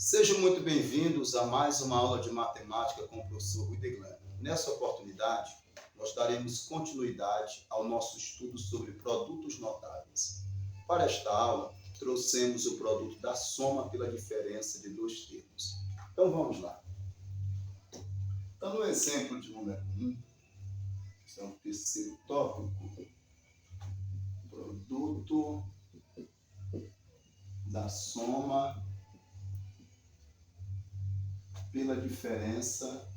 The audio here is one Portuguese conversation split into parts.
Sejam muito bem-vindos a mais uma aula de matemática com o professor Rui Deglan. Nessa oportunidade, nós daremos continuidade ao nosso estudo sobre produtos notáveis. Para esta aula, trouxemos o produto da soma pela diferença de dois termos. Então vamos lá. Então, no exemplo de número 1, esse é o terceiro tópico, produto da soma pela diferença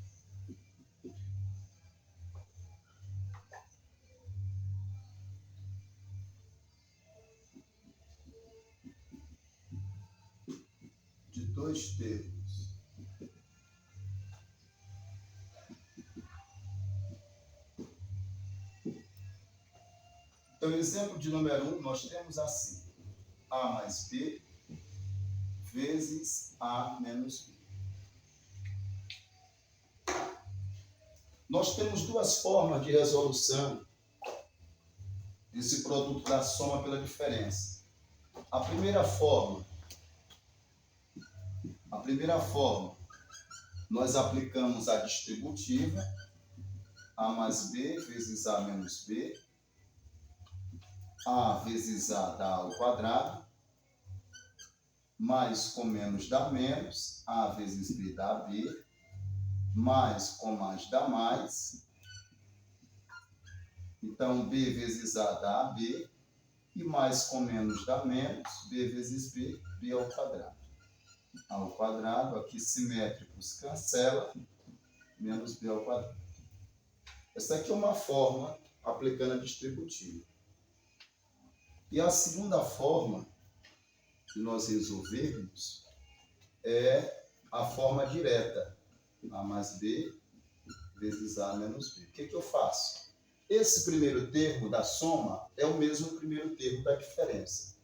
de dois termos. Então, no exemplo de número 1, nós temos assim: A mais B vezes A menos B. Nós temos duas formas de resolução desse produto da soma pela diferença. A primeira forma, nós aplicamos a distributiva, A mais B vezes A menos B. A vezes A dá A ao quadrado, mais com menos dá menos, A vezes B dá B, mais com mais dá mais. Então, B vezes A dá AB, e mais com menos dá menos, B vezes B, B ao quadrado. A ao quadrado, aqui simétricos cancela, menos B ao quadrado. Essa aqui é uma forma aplicando a distributiva. E a segunda forma que nós resolvermos é a forma direta, A mais B vezes A menos B. O que eu faço? Esse primeiro termo da soma é o mesmo primeiro termo da diferença.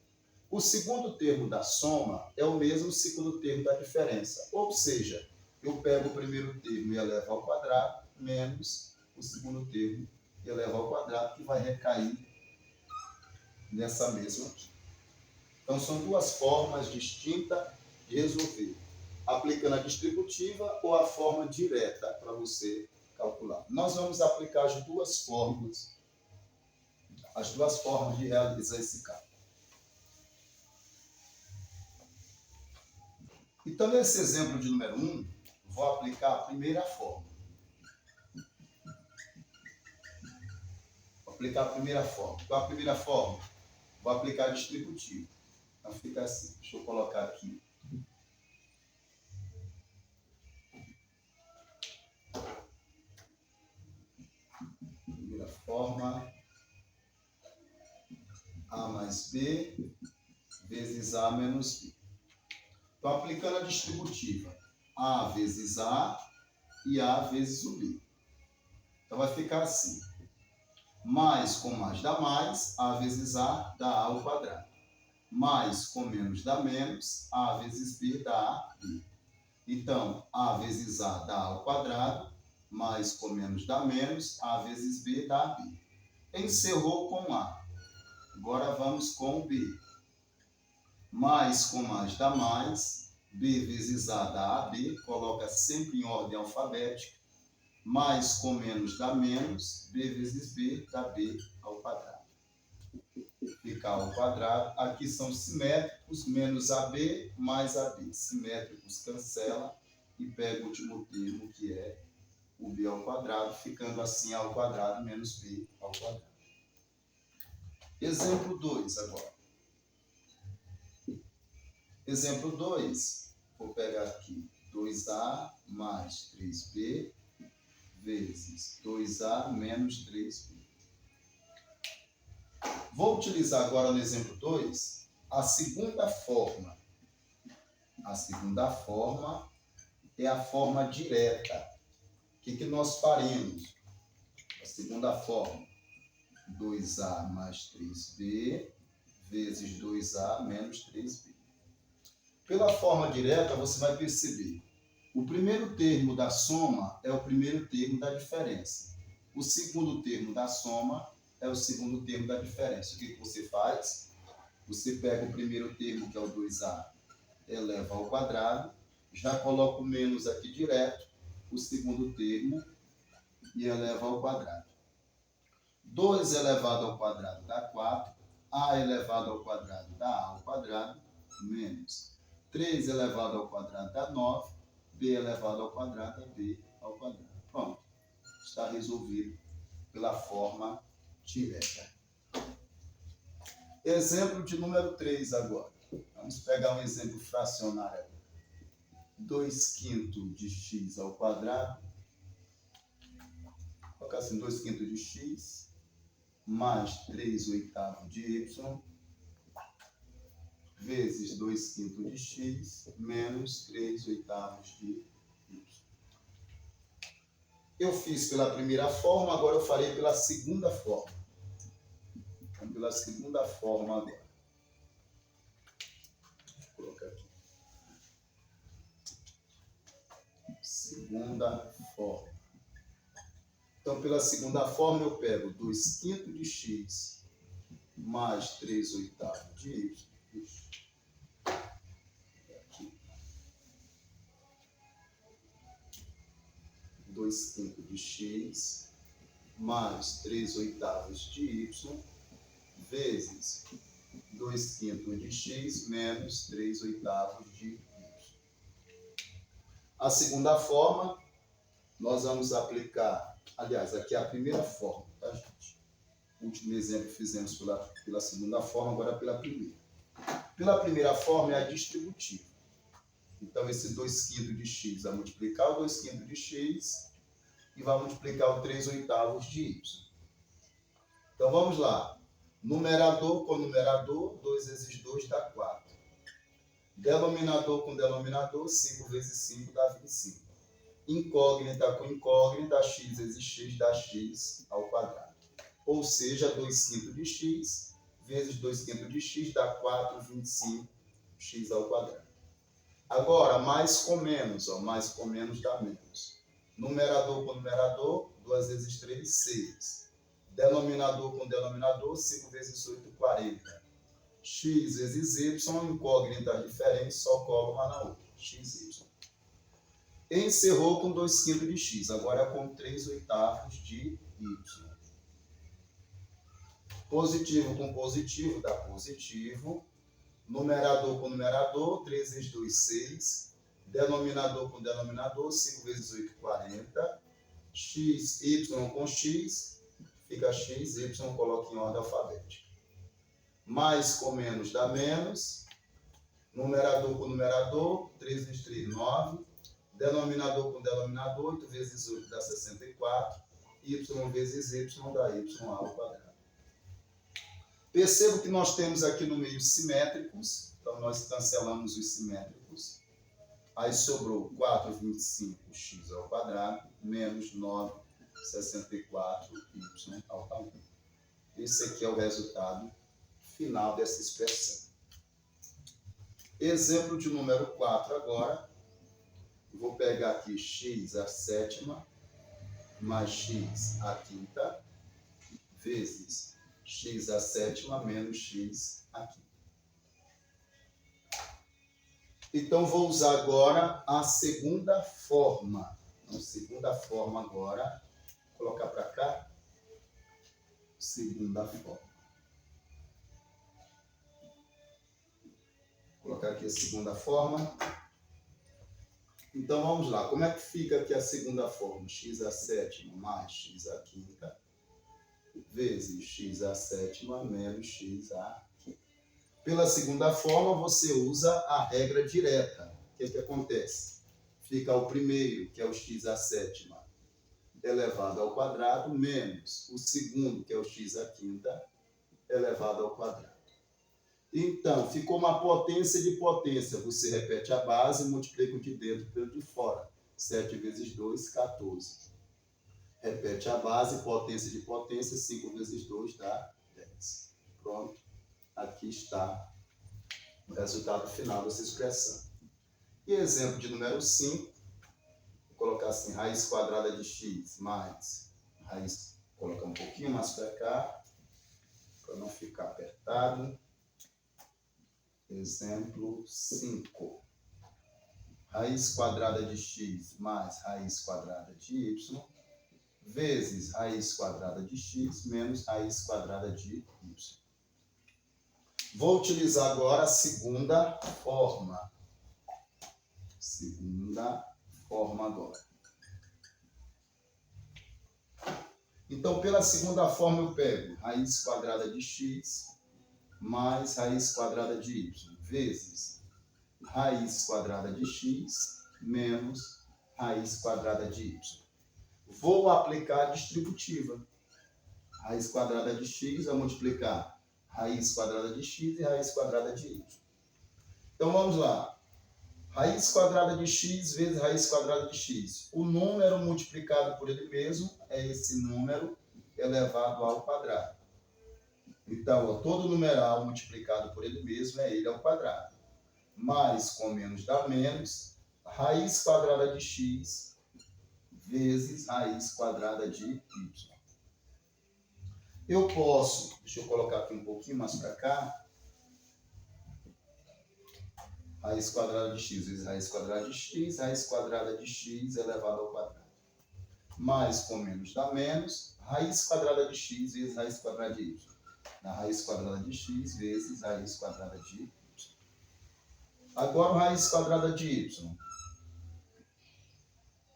O segundo termo da soma é o mesmo segundo termo da diferença. Ou seja, eu pego o primeiro termo e elevo ao quadrado, menos o segundo termo e elevo ao quadrado, que vai recair nessa mesma aqui. Então, são duas formas distintas de resolver, aplicando a distributiva ou a forma direta para você calcular. Nós vamos aplicar as duas formas de realizar esse cálculo. Então, nesse exemplo de número 1, vou aplicar a primeira forma. Qual a primeira forma? Vou aplicar a distributiva. Então, fica assim. Deixa eu colocar aqui. Primeira forma, A mais B vezes A menos B. Estou aplicando a distributiva. A vezes A e A vezes o B. Então, vai ficar assim. Mais com mais dá mais, A vezes A dá A ao quadrado. Mais com menos dá menos, A vezes B dá A, B. Então, A vezes A dá A ao quadrado, mais com menos dá menos, A vezes B dá B. Encerrou com A. Agora vamos com B. Mais com mais dá mais, B vezes A dá AB, coloca sempre em ordem alfabética. Mais com menos dá menos, B vezes B dá B ao quadrado. Fica ao quadrado. Aqui são simétricos, menos AB mais AB. Simétricos cancela e pega o último termo, que é o B ao quadrado, ficando assim A ao quadrado menos B ao quadrado. Exemplo 2 agora. Exemplo 2, vou pegar aqui 2A mais 3B vezes 2A menos 3B. Vou utilizar agora no exemplo 2 a segunda forma. A segunda forma é a forma direta. O que nós faremos? A segunda forma, 2A mais 3B vezes 2A menos 3B. Pela forma direta, você vai perceber. O primeiro termo da soma é o primeiro termo da diferença. O segundo termo da soma é o segundo termo da diferença. O que você faz? Você pega o primeiro termo, que é o 2A, eleva ao quadrado, Já coloco menos aqui direto, o segundo termo, e elevo ao quadrado. 2 elevado ao quadrado dá 4. A elevado ao quadrado dá A ao quadrado, menos 3 elevado ao quadrado dá 9. B elevado ao quadrado dá B ao quadrado. Pronto. Está resolvido pela forma direta. Exemplo de número 3 agora. Vamos pegar um exemplo fracionário. 2/5 de x ao quadrado. Vou colocar assim, 2/5 de x mais 3/8 de y vezes 2/5 de x menos 3/8 de y. Eu fiz pela primeira forma, agora eu farei pela segunda forma. Então, pela segunda forma agora. Vou colocar aqui. Segunda forma. Então, pela segunda forma, eu pego 2/5 de x mais 3/8 de y. Aqui. 2/5 de x mais 3/8 de y vezes 2/5 de x menos 3/8 de y. A segunda forma, nós vamos aplicar, aliás, aqui é a primeira forma, tá, gente? O último exemplo fizemos pela segunda forma, agora pela primeira. Pela primeira forma é a distributiva. Então, esse 2/5 de x vai multiplicar o 2/5 de x e vai multiplicar o 3/8 de y. Então, vamos lá. Numerador com numerador, 2 vezes 2 dá 4. Denominador com denominador, 5 vezes 5 dá 25. Incógnita com incógnita, x vezes x dá x ao quadrado. Ou seja, 2/5 de x vezes 2/5 de x dá 4/25 x ao quadrado. Agora, mais com menos, mais com menos dá menos. Numerador com numerador, 2 vezes 3, 6. Denominador com denominador, 5 vezes 8, 40. X vezes y, incógnitas diferentes, só cola uma na outra. X, y. Encerrou com 2/5 de x, agora é com 3/8 de y. Positivo com positivo dá positivo. Numerador com numerador, 3 vezes 2, 6. Denominador com denominador, 5 vezes 8, 40. X, y com x, fica x, y, coloca em ordem alfabética. Mais com menos dá menos. Numerador com numerador, 3 vezes 3, 9. Denominador com denominador, 8 vezes 8 dá 64. Y vezes y dá y ao quadrado. Percebo que nós temos aqui no meio simétricos. Então, nós cancelamos os simétricos. Aí sobrou 4/25x ao quadrado menos 9/64y ao quadrado. Esse aqui é o resultado final dessa expressão. Exemplo de número 4 agora. Vou pegar aqui x à sétima mais x à quinta vezes x à sétima menos x à quinta. Então, vou usar agora a segunda forma. Então, segunda forma agora. Vou colocar para cá. Segunda forma. Vou colocar aqui a segunda forma. Então, vamos lá. Como é que fica aqui a segunda forma? X à sétima mais x à quinta vezes x à sétima menos x à quinta. Pela segunda forma, você usa a regra direta. O que acontece? Fica o primeiro, que é o x à sétima, elevado ao quadrado, menos o segundo, que é o x à quinta, elevado ao quadrado. Então, ficou uma potência de potência. Você repete a base e multiplica o de dentro pelo de fora. 7 vezes 2, 14. Repete a base, potência de potência, 5 vezes 2 dá 10. Pronto. Aqui está o resultado final dessa expressão. E exemplo de número 5. Vou colocar assim, raiz quadrada de x mais raiz. Vou colocar um pouquinho mais para cá, para não ficar apertado. Exemplo 5. raiz quadrada de x mais raiz quadrada de y, vezes raiz quadrada de x menos raiz quadrada de y. Vou utilizar agora a segunda forma. Segunda forma agora. Então, pela segunda forma, eu pego raiz quadrada de x mais raiz quadrada de y, vezes raiz quadrada de x menos raiz quadrada de y. Vou aplicar a distributiva. Raiz quadrada de x vai multiplicar raiz quadrada de x e raiz quadrada de y. Então, vamos lá. Raiz quadrada de x vezes raiz quadrada de x. O número multiplicado por ele mesmo é esse número elevado ao quadrado. Então, todo numeral multiplicado por ele mesmo é ele ao quadrado. Mais com menos dá menos. Raiz quadrada de x vezes raiz quadrada de y. Eu posso, deixa eu colocar aqui um pouquinho mais para cá. Raiz quadrada de x vezes raiz quadrada de x, raiz quadrada de x elevado ao quadrado. Mais com menos dá menos, raiz quadrada de x vezes raiz quadrada de y. Na raiz quadrada de x vezes raiz quadrada de y. Agora, raiz quadrada de y.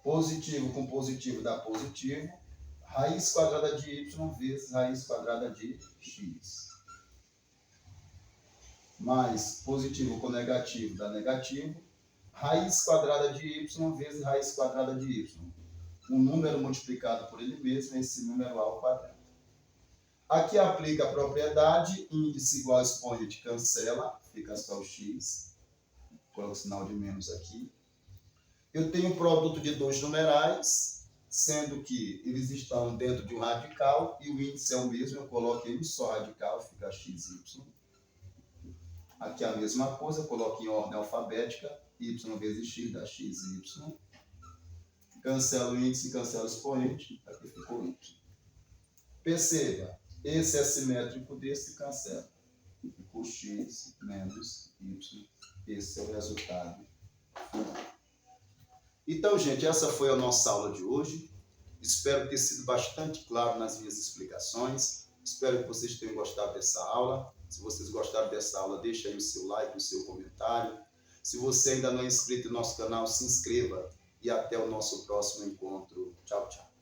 Positivo com positivo dá positivo. Raiz quadrada de y vezes raiz quadrada de x. Mais positivo com negativo dá negativo. Raiz quadrada de y vezes raiz quadrada de y. Um número multiplicado por ele mesmo é esse número ao quadrado. Aqui aplica a propriedade, índice igual a expoente cancela, fica só o x. Coloco o sinal de menos aqui. Eu tenho um produto de dois numerais, sendo que eles estão dentro de um radical e o índice é o mesmo, eu coloco em um só radical, fica xy. Aqui a mesma coisa, eu coloco em ordem alfabética, y vezes x dá xy. Cancela o índice, cancela o expoente, aqui ficou y. Perceba, esse é simétrico desse, cancela. Ficou x menos y. Esse é o resultado. Então, gente, essa foi a nossa aula de hoje. Espero ter sido bastante claro nas minhas explicações. Espero que vocês tenham gostado dessa aula. Se vocês gostaram dessa aula, deixa aí o seu like, o seu comentário. Se você ainda não é inscrito no nosso canal, se inscreva. E até o nosso próximo encontro. Tchau, tchau.